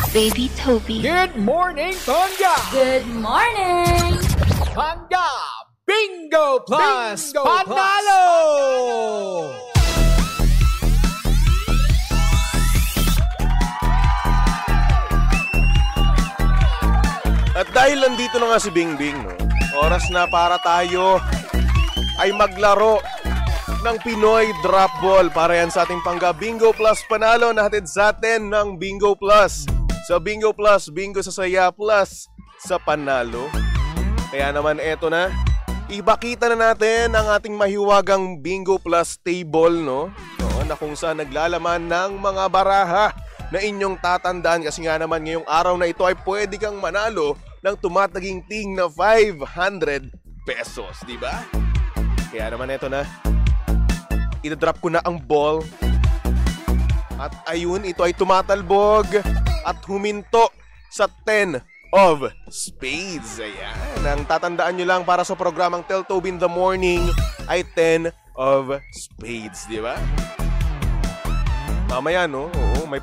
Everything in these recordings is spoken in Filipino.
Baby Toby. Good morning, Tonga! Good morning! Tonga! Bingo Plus! Bingo Panalo! At dahil nandito na nga si Bingbing, no? Oras na para tayo ay maglaro ng Pinoy Drop Ball para yan sa ating Pangga Bingo Plus Panalo na hatid sa atin ng Bingo Plus. Sa Bingo Plus, bingo sa saya plus sa panalo. Kaya naman eto na, ibakita na natin ang ating mahiwagang Bingo Plus table, no? Na kung saan naglalaman ng mga baraha na inyong tatandaan kasi nga naman ngayong araw na ito ay pwede kang manalo ng tumataginting na 500 pesos, di ba? Kaya naman eto na, idadrop ko na ang ball at ayun, ito ay tumatalbog at huminto sa 10 of spades. Ayan, ang tatandaan nyo lang para sa programang Tell Toby in the Morning ay 10 of spades, di ba? Mamaya, no? Oo, may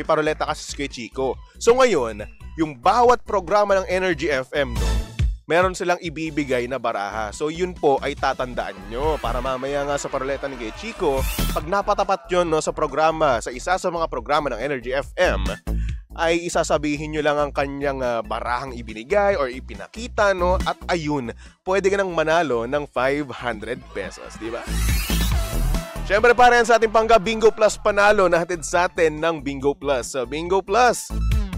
paroleta kasi kay Chico. So ngayon, yung bawat programa ng Energy FM, no, meron silang ibibigay na baraha. So yun po ay tatandaan nyo para mamaya nga sa paroleta ni kay Chico, pag napatapat yun, no, sa programa, sa isa sa mga programa ng Energy FM, ay isasabihin nyo lang ang kanyang barahang ibinigay or ipinakita, no? At ayun, pwede ka nang manalo ng 500 pesos, di ba? Siyempre para yan sa ating Pangga Bingo Plus Panalo na hatid sa atin ng Bingo Plus. Sa Bingo Plus,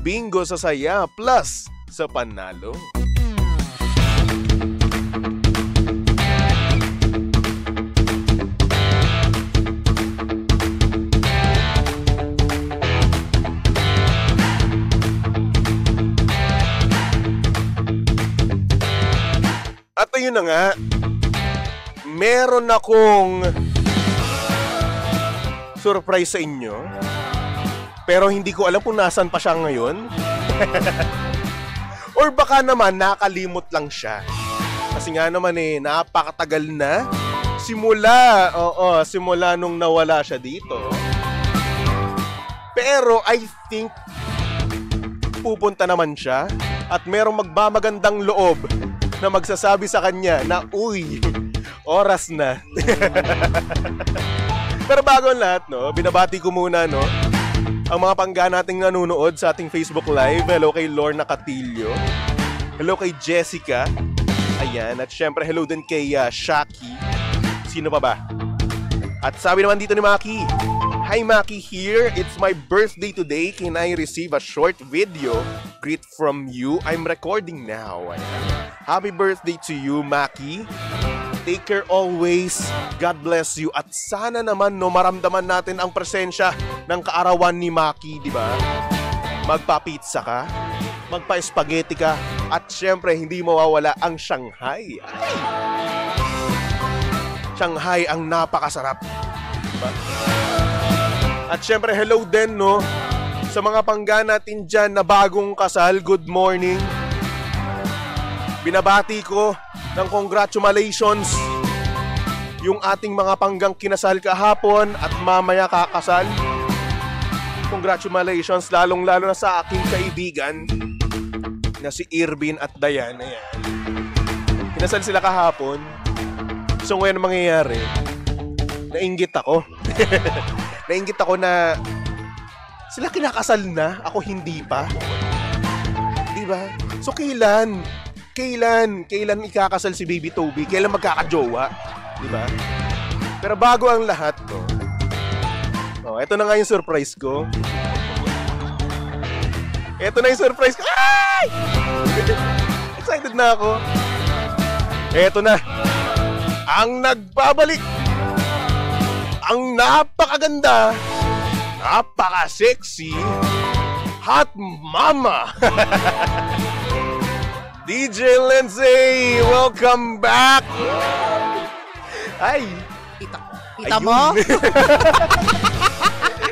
bingo sa saya plus sa panalo. At ayun na nga, meron akong surprise sa inyo. Pero hindi ko alam kung nasan pa siya ngayon. Or baka naman nakalimot lang siya. Kasi nga naman napakatagal na. Simula nung nawala siya dito. Pero I think pupunta naman siya at merong magmamagandang loob na magsasabi sa kanya na, uy, oras na. Pero bago ang lahat, no, binabati ko muna, no, ang mga pangga nating nanonood sa ating Facebook Live. Hello kay Lorna Catillo. Hello kay Jessica. Ayan, at syempre hello din kay Shaki. Sino pa ba? At sabi naman dito ni Maki, hi Maki here, it's my birthday today. Can I receive a short video greet from you? I'm recording now. Ayan. Happy birthday to you, Maki. Take care always. God bless you. At sana naman, no, maramdaman natin ang presensya ng kaarawan ni Maki, di ba? Magpa-pizza ka, magpa-spaghetti ka, at syempre hindi mawawala ang Shanghai. Ay! Shanghai ang napakasarap. Diba? At syempre hello din, no, sa mga pangga natin dyan na bagong kasal. Good morning. Binabati ko ng congratulations yung ating mga panggang kinasal kahapon at mamaya kakasal. Congratulations lalong-lalo na sa aking kaibigan na si Irvin at Dayan. Ayan. Kinasal sila kahapon. So ngayon mangyayari, nainggit ako. Nainggit ako na sila kinakasal na, ako hindi pa. Diba? So kailan ikakasal si Baby Toby? Kailan magkakajowa? Diba? Pero bago ang lahat to, eto na nga yung surprise ko. Eto na yung surprise ko. Ay! Excited na ako. Eto na. Ang nagbabalik. Ang napakaganda, napaka-sexy, hot mama. DJ Lindsay, welcome back! Ay! Kita mo?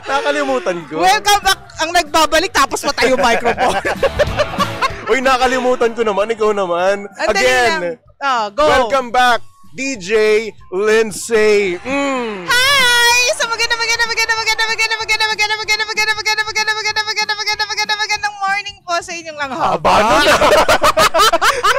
Nakalimutan ko. Welcome back! Ang nagbabalik tapos patay yung microphone. Uy, nakalimutan ko naman. Ikaw naman. Again, go! Welcome back, DJ Lindsay. Hi! Sa magandang sa inyong lang Haba haba? nun.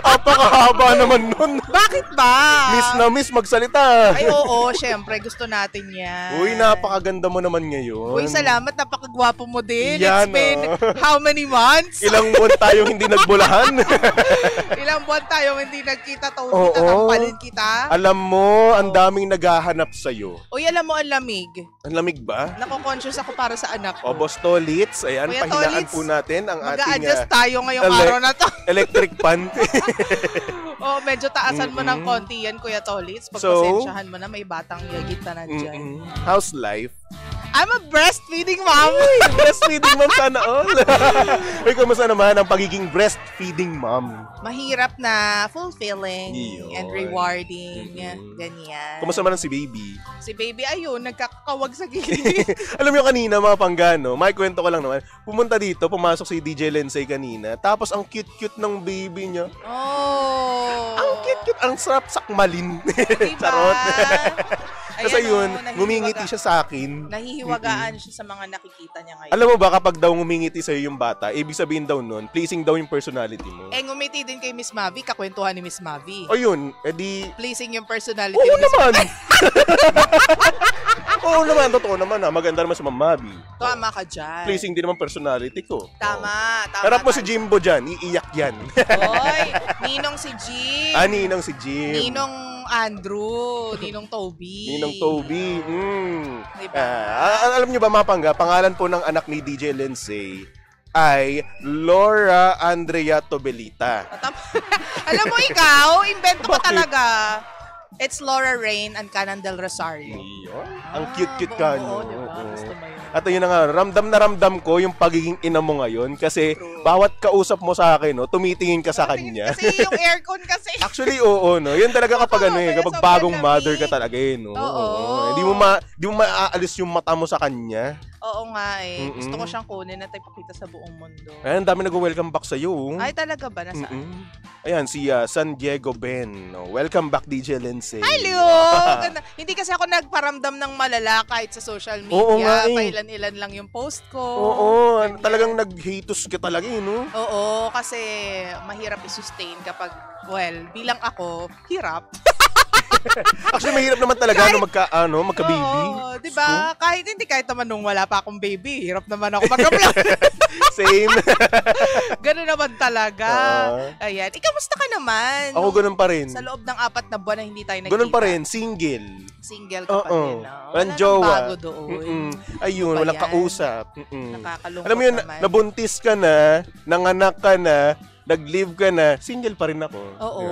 Napakahaba naman nun. Bakit ba? Miss na miss magsalita. Ay, oo, syempre. Gusto natin yan. Uy, napakaganda mo naman ngayon. Uy, salamat. Napakagwapo mo din. Yan, It's been how many months? Ilang buwan tayong hindi nagbulahan. Ilang buwan tayong hindi nagkita. Oo. Tatampalin kita. Alam mo, ang daming naghahanap sa'yo. Uy, alam mo, ang lamig. Ang lamig ba? Nako-conscious ako para sa anak O, ko. Boss Tolits, ayan, Kuya pahinaan Tolits, po natin ang ating Mag-a-adjust tayo ngayong ele- araw na to. electric pan. Oh, medyo taasan mo ng Mm-mm. konti yan, Kuya Tolits. So, Pagpasensyahan mo na, may batang yagit na nandyan. How's life? I'm a breastfeeding mom. Breastfeeding mom sana all. Uy, kumusta naman ang pagiging breastfeeding mom? Mahirap na fulfilling Iyon. and rewarding. Mm-mm. Ganyan. Kumusta naman ang si baby? Si baby, ayun, nagkakawag sa gilid. Alam mo kanina mga panggano, may kwento ko lang naman. Pumunta dito, pumasok si DJ Lensay kanina. Tapos ang cute-cute ng baby niya. Oh. Ang cute-cute, ang sarap sakmalin. Diba? Charot. Kasi Ayan, yun, oh, ngumingiti siya sa akin. Nahihiwagaan siya sa mga nakikita niya ngayon. Alam mo ba kapag daw ngumingiti sa'yo yung bata, ibig sabihin daw nun, pleasing daw yung personality mo. ngumiti din kay Miss Mavi, kakwentuhan ni Miss Mavi. O yun, edi... Pleasing yung personality Oo ni Miss naman! Oo naman, totoo naman ha. Maganda naman si Mamabi. Tama ka dyan. Pleasing din naman personality ko. Tama, tama. Harap mo ka. si Jimbo dyan, iiyak yan. Hoy, Ninong si Jim. Ninang si Jim. Ninong Andrew. Ninong Toby. Ninang Toby. Diba? Alam niyo ba mga pangga, pangalan po ng anak ni DJ Lensay ay Laura Andrea Tobelita. Alam mo ikaw, invento ka Bakit? talaga. It's Laura Rain and Canan del Rosario. Iyon. Ang cute-cute ka, Oo, no? diba? Oo. Gusto mo yun. At yun na nga, ramdam na ramdam ko yung pagiging ina mo ngayon kasi True. bawat kausap mo sa akin, no, tumitingin ka sa kanya. Kasi yung aircon kasi. Actually, oo, no. Yun talaga kapag ano kaya kapag sobrang bagong lamig. mother ka talaga no. Oo. Hindi mo maaalis yung mata mo sa kanya. Oo nga eh. Mm-mm. Gusto ko siyang kunin at ipakita sa buong mundo. Ayan, dami nag-welcome back sa iyo. Ay, talaga ba? Nasaan? Ayan, si San Diego Ben. No? Welcome back, DJ Lensay. Hello! Ganda. Hindi kasi ako nagparamdam ng malala kahit sa social media. Oo nga eh. Pailan-ilan lang yung post ko. Oo, Ganyan. talagang nag-haters ka talaga, no? Oo, kasi mahirap i-sustain kapag, well, bilang ako, hirap. Actually, mahirap naman talaga magka-baby. Oo, di ba? Kahit naman nung wala pa akong baby, hirap naman ako mag-apply. Same. Ganun naman talaga. Ah. Ayan. Ikamusta ka naman? Ako ganun pa rin. Sa loob ng 4 na buwan na hindi tayo nagkita. Ganun pa rin, single. Single ka pa din. No? Walang Wala jowa. nang bago doon. Ayun, Ano ba walang yan? kausap. Nakakalungkot Alam mo yun, naman. nabuntis ka na, nanganak ka na, nag-live ka na, single pa rin ako. Oo.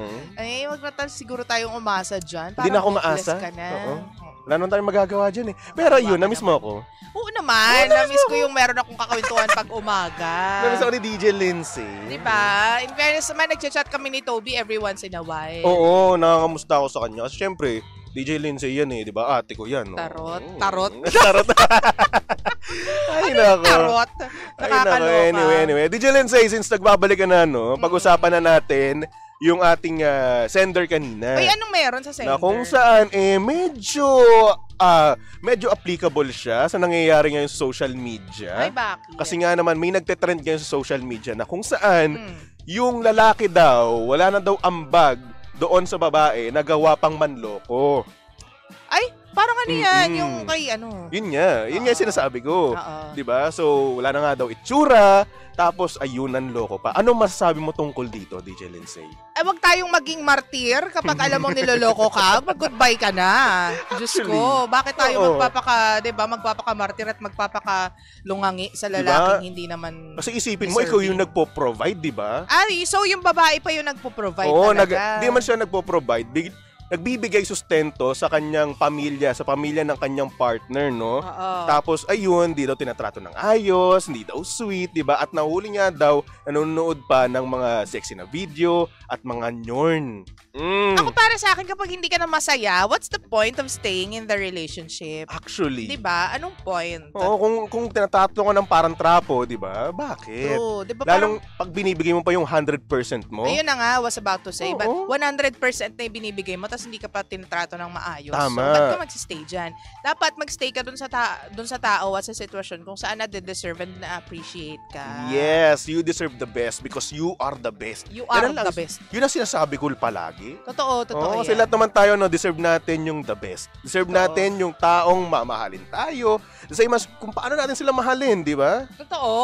Hmm. Ay, wag na siguro tayong umasa dyan. Hindi na ako Parang hopeless maasa. Ka na. Oo. Wala naman tayong magagawa dyan eh. Pero yun, na-miss mo ako. Oo naman. Na-miss ko yung meron akong kakwentuhan pag umaga. Na-miss ako ni DJ Lindsay. Diba? In fairness naman, nagchat-chat kami ni Toby every once in a while. Oo, nakakamusta ako sa kanya. Kasi syempre, DJ Lindsay yan eh, di ba? Ate ko yan. Tarot. Oo. Tarot. Tarot. Ay, nako. Tarot. Ay, nako. Nakakaloka. Anyway. DJ Lindsay, since nagbabalik ka na, no, pag-usapan na natin yung ating sender kanina. Ay, anong meron sa sender? Na kung saan, medyo applicable siya sa nangyayari ngayon sa social media. Ay, bakit? Kasi nga naman, may nagte-trend ngayon sa social media na kung saan, yung lalaki daw, wala na daw ambag doon sa babae, nagawa pang manloko. Ay, parang ano yan? Mm-mm. Yung kay ano? Yun nga yung sinasabi ko. Oo. 'Di ba? So, wala na nga daw itsura, tapos ayun, nanloko pa. Anong masasabi mo tungkol dito, DJ Lindsay? Eh, wag tayong maging martir kapag alam mong niloloko ka. Mag-goodbye ka na. Diyos Actually, ko, bakit tayo oo. magpapaka-martir at magpapaka-lungangi sa lalaking hindi naman... Kasi isipin mo, ikaw yung nagpo-provide, 'di ba? Ay, so yung babae pa yung nagpo-provide Oo, talaga. di man siya nagpo-provide. Nagbibigay sustento sa kanyang pamilya, sa pamilya ng kanyang partner, no? Oo. Tapos, ayun, di daw tinatrato ng ayos, hindi daw sweet, di ba? At nahuli niya daw, nanonood pa ng mga sexy na video at mga nyorn. Ako para sa akin, kapag hindi ka na masaya, what's the point of staying in the relationship? Actually. Diba? Anong point? Oo, kung tinatatlo ka ng parang trapo, di ba? Bakit? True. Diba Lalong pag binibigay mo pa yung 100% mo. Ayun na nga, was about to say. Oo. But 100% na ibinibigay mo, tapos tapos hindi ka pa tinatrato ng maayos. Tama. So, ba't ka magsistay dyan? Dapat magstay ka dun sa tao at sa sitwasyon kung saan na-deserve and na-appreciate ka. Yes, you deserve the best because you are the best. You are Yan lang, the best. Yun ang sinasabi ko palagi. Totoo Oo, yan. kasi lahat naman tayo, no, deserve natin yung the best. Deserve natin yung taong mamahalin tayo. The same as kung paano natin sila mahalin, di ba? Totoo.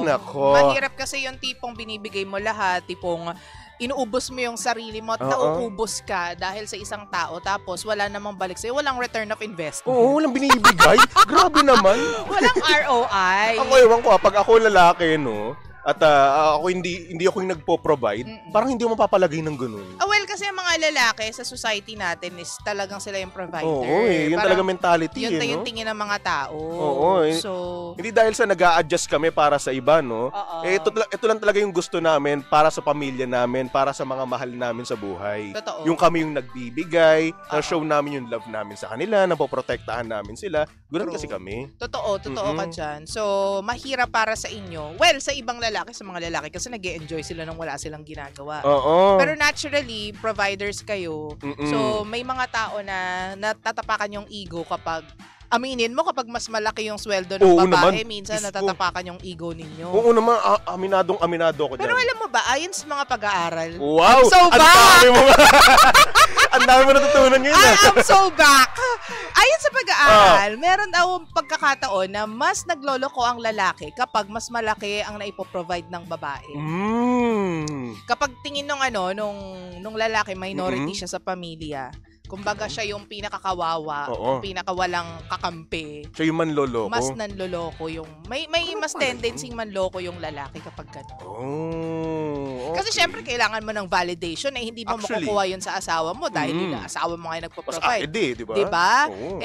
Ay, nako. Mahirap kasi yung tipong binibigay mo lahat, tipong inuubos mo yung sarili mo at nauubos ka dahil sa isang tao tapos wala namang balik sa'yo. Walang return of investment. Oo, walang binibigay. Grabe naman. Walang ROI. Ako, ewan ko, pag ako lalaki, no, at ako hindi ako yung nagpo-provide, parang hindi mo mapapalagay ng ganun. Well, kasi ang mga lalaki sa society natin is talagang sila yung provider. Oo, yun talaga mentality. Yun no? yung tingin ng mga tao. Oo, So, hindi dahil sa nag-a-adjust kami para sa iba, no? Ito lang talaga yung gusto namin para sa pamilya namin, para sa mga mahal namin sa buhay. Totoo. Yung kami yung nagbibigay, na-show namin yung love namin sa kanila, napoprotektahan namin sila. Ganun kasi kami. Totoo ka dyan. So, mahirap para sa inyo. Well, sa ibang lalaki, sa mga lalaki, kasi nag-e-enjoy sila nang wala silang ginagawa. Oo. Pero naturally, providers kayo. So, may mga tao na natatapakan yung ego kapag aminin mo kapag mas malaki yung sweldo ng babae, minsan Diyos ko. natatapakan yung ego ninyo. Oo naman, aminadong-aminado ako dyan. Pero alam mo ba, ayon sa mga pag-aaral, wow! I'm so Ang back! dami mo Ang dami mo natutunan ngayon. I'm so back! Ayon sa pag-aaral, meron daw pagkakataon na mas nagloloko ang lalaki kapag mas malaki ang naipoprovide ng babae. Kapag tingin nung lalaki, minority siya sa pamilya, kumbaga siya yung pinakakawawa, yung pinakawalang kakampi. Siya yung manloloko. Mas nanloloko yung may mas tendency manloko yung lalaki kapag gano'n. Okay. Kasi syempre kailangan mo ng validation hindi mo makukuha yun sa asawa mo dahil yung asawa mo nga yung nagpo-provide. Di ba? Diba?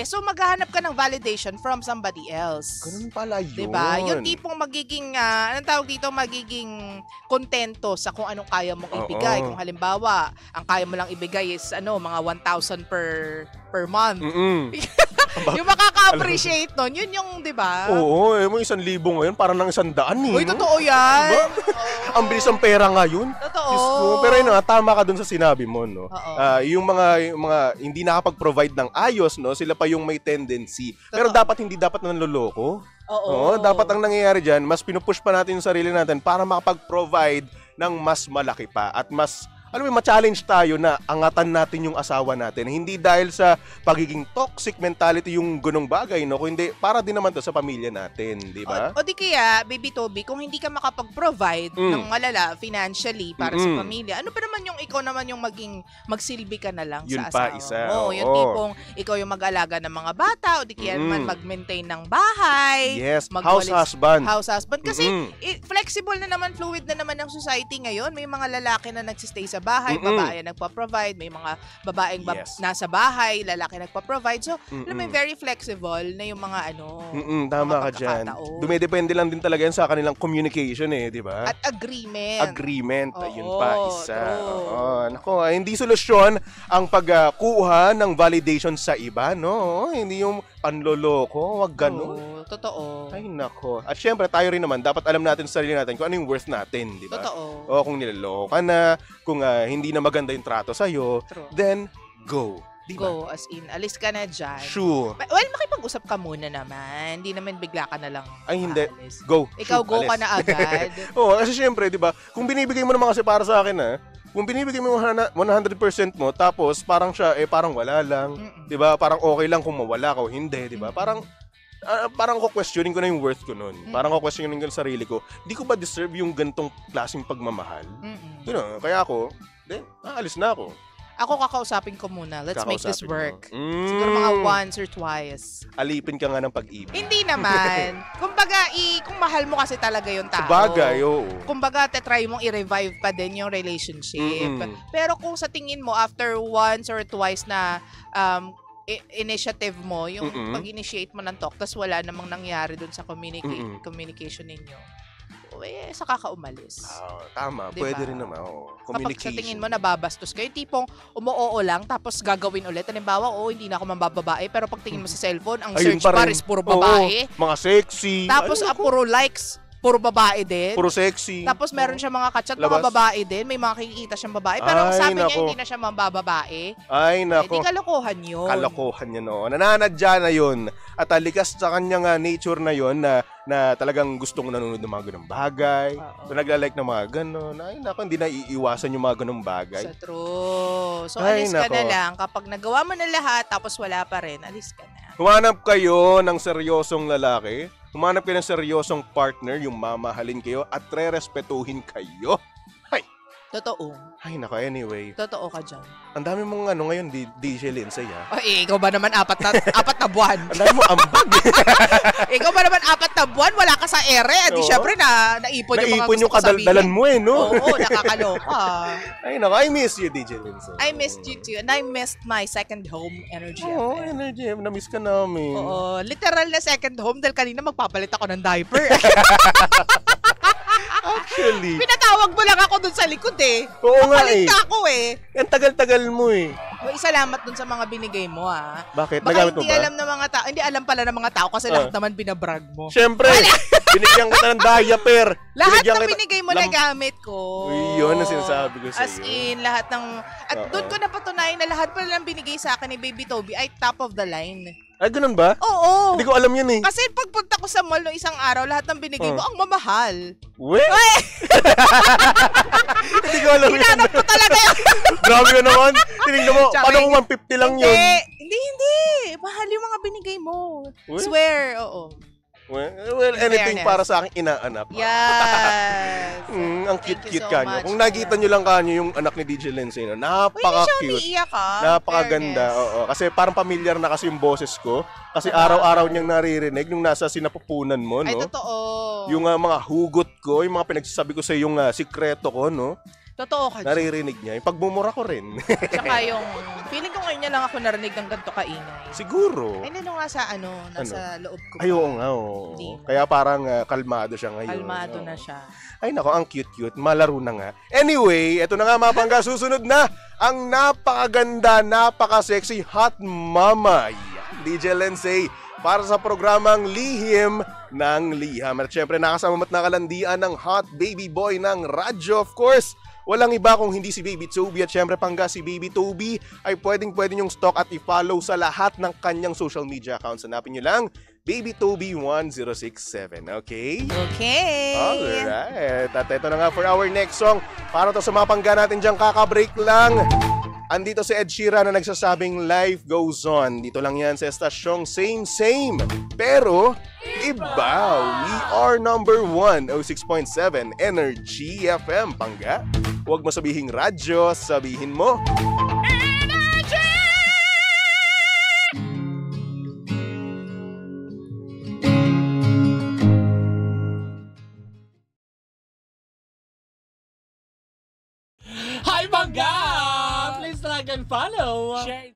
So maghahanap ka ng validation from somebody else. Ganun pala yun. Diba? Yung tipong magiging, anong tawag dito, magiging kontento sa kung anong kaya mong ibigay. Kung halimbawa, ang kaya mo lang ibigay is mga 1,000 per month. Yung makaka-appreciate nun, yun yung, di ba? Oo, mo 1,000 ngayon, parang ng 100 Uy, totoo yan. Diba? Ang bilis ang pera ngayon. Totoo. Pero yun, tama ka dun sa sinabi mo, no? Yung mga hindi nakapag-provide ng ayos, no? Sila pa yung may tendency. Pero hindi dapat nanloloko. Oo. Dapat ang nangyayari dyan, mas pinupush pa natin yung sarili natin para makapag-provide ng mas malaki pa at mas ma-challenge tayo na angatan natin yung asawa natin. Hindi dahil sa pagiging toxic mentality yung gunong bagay, no? Kundi para din naman to sa pamilya natin, di ba? O di kaya, Baby Toby, kung hindi ka makapag-provide ng malala financially para sa pamilya, ano pa naman yung ikaw naman yung magsilbi ka na lang yun sa asawa pa, isa. mo? Yung tipong ikaw yung mag-alaga ng mga bata o di kaya naman mag-maintain ng bahay. Yes, house husband. Kasi flexible na naman, fluid na naman ang society ngayon. May mga lalaki na nagsistay sa bahay, babae nagpa-provide, may mga babaeng nasa bahay, lalaki nagpa-provide. So, alam mo, very flexible na yung mga tama ka dyan. Dumidepende lang din talaga yan sa kanilang communication di ba? At agreement. Ayun pa, isa. Nako, hindi solusyon ang pagkuha ng validation sa iba, no? Hindi yung panloloko, wag ganun. Totoo. Ay, nako. At syempre, tayo rin naman, dapat alam natin sa sarili natin kung ano yung worth natin, di ba? Totoo. O kung niloloko ka na, kung hindi na maganda yung trato sa'yo, then go. Diba? Go, as in, alis ka na dyan. Sure. Well, makipag-usap ka muna naman. Hindi naman bigla ka na lang. Ay, hindi. Alis. Go. Ikaw, Shoot, go alis. ka na agad. Oo, kasi syempre, di ba, kung binibigay mo naman kasi para sa akin, kung binibigay mo 100% mo, tapos parang siya, parang wala lang. Di ba? Parang okay lang kung mawala ka o hindi, di ba? Parang ko-questioning ko na yung worth ko nun. Parang ko-questioning ko yung sarili ko. Di ko ba deserve yung gantong klaseng pagmamahal? Kaya ako, alis na ako. Ako kakausapin ko muna. Let's make this work. Siguro mga once or twice. Alipin ka nga ng pag-ibig. Hindi naman. Kumbaga, kung mahal mo kasi talaga yung tao. Sabagay, oo. Kumbaga, try mong i-revive pa din yung relationship. Pero kung sa tingin mo, after once or twice na initiative mo, yung pag-initiate mo ng talk, tas wala namang nangyari dun sa communication ninyo, saka ka umalis. Tama. Diba? Pwede rin naman. Kapag sa tingin mo nababastos kayo, tipong umuoo lang, tapos gagawin ulit. Halimbawa, hindi na ako mambababae, pero pag tingin mo sa cellphone, ang search bar is puro babae. Mga sexy. Tapos, puro likes, puro babae din. Puro sexy. Tapos meron siya mga kachat, Labas. mga babae din. May mga kikita siyang babae. Pero Ay, sabi niya, nako. hindi na siya mabababae. Ay, Eh, nako. di kalokohan yun. Kalokohan niya noon. Nananadya na yun. At likas sa kanyang nature na yun na talagang gustong nanonood ng mga ganong bagay. Oo. Na nagla-like ng mga ganon. Ay, nako, hindi na iiwasan yung mga ganong bagay. Sa true. So, Ay, alis ka nako. na lang. Kapag nagawa mo na lahat, tapos wala pa rin, alis ka na. Humanap kayo ng seryosong lalaki. Humanap kayo ng seryosong partner, yung mamahalin kayo at re-respetuhin kayo. Totoo. Ay, nako, anyway. Totoo ka dyan. Ang dami mong ngayon, DJ Lindsay, ha? Ikaw ba naman apat na buwan? Ang dami mong ambag. Ikaw ba naman 4 na buwan? Wala ka sa ere. Di Oo. syempre naipon yung mga Naipon gusto yung ko sabihin. kadaldalan mo, no? Oo, nakakaloka. Ay, nako, I miss you, DJ Lindsay. I missed you too. And I missed my second home energy. Oo, FM. energy. Na-miss ka namin. Oo, literal na second home dahil kanina magpapalit ako ng diaper. Actually. Pinatawag mo lang ako dun sa likod eh. Oo nga Papalit eh. ka ako eh. Ang tagal-tagal mo eh. Uy, salamat dun sa mga binigay mo ah. Bakit? Baka Nagamit mo hindi ba? alam ng mga tao. Hindi alam pala ng mga tao kasi lahat naman binabrag mo. Siyempre, binigyan kita ng diaper. Lahat Binigyan ng kita- binigay mo nagamit ko. Uy, yun ang sinasabi ko As sa'yo. in, lahat ng... At Oo. doon ko napatunayan na lahat pala ng binigay sa akin ni Baby Toby ay top of the line. Ay, ganun ba? Oo. Hindi ko alam yun eh. Kasi pagpunta ko sa mall no isang araw, lahat ng binigay mo, Oh. ang mamahal. We? Hindi ko alam yun. Hinanap ko talaga yun. Grabe ka naman. Tinignan mo, Tsaka paano kung 150 lang yun? Hindi. Mahal yung mga binigay mo. Uy. Swear, oo. Well, In anything fairness. para sa akin, inaanap. Yes. Ang Thank you cute-cute so kanyo. much, Kung nakita nyo lang kanyo yung anak ni DJ Lindsay, Uy, no? hindi siya Napaka-cute. umiiyak ah. Napakaganda, Fairness. oo. Kasi parang familiar na kasi yung boses ko. Kasi araw-araw niyang naririnig nung nasa sinapupunan mo, Ay, no? totoo. Yung mga hugot ko, yung mga pinagsasabi ko sa yung sikreto ko, no? Totoo ka dyan. Naririnig niya. Yung pagbumura ko rin. Tsaka yung, feeling ko ngayon niya lang ako narinig ng ganito kaingay. Siguro. Ay, nino nga sa nasa loob ko. Ay, oo nga, oo. Hindi. Kaya parang kalmado siya ngayon. Kalmado Oo. na siya. Ay, nako, ang cute-cute. Malaro na nga. Anyway, eto na nga mga pangga. Susunod na ang napakaganda, napaka-sexy hot mama. Yan, DJ Lindsay. Para sa programang Lihim ng Liham. At syempre, nakasama at nakalandian ng hot baby boy ng radyo, of course. Walang iba kung hindi si Baby Toby. At syempre, pangga si Baby Toby ay pwede nyong stalk at i-follow sa lahat ng kanyang social media accounts. Hanapin nyo lang, Baby Toby 1067. Okay? Okay. Alright. At ito na nga for our next song. Para to sa mga pangga natin dyan, kaka-break lang. Andito si Ed Sheeran na nagsasabing life goes on. Dito lang yan sa estasyong same. Pero, iba. We are number 1, 06.7 Energy FM, pangga. Huwag mo sabihing radyo, sabihin mo. Hi, Bangga! Please like and follow. Share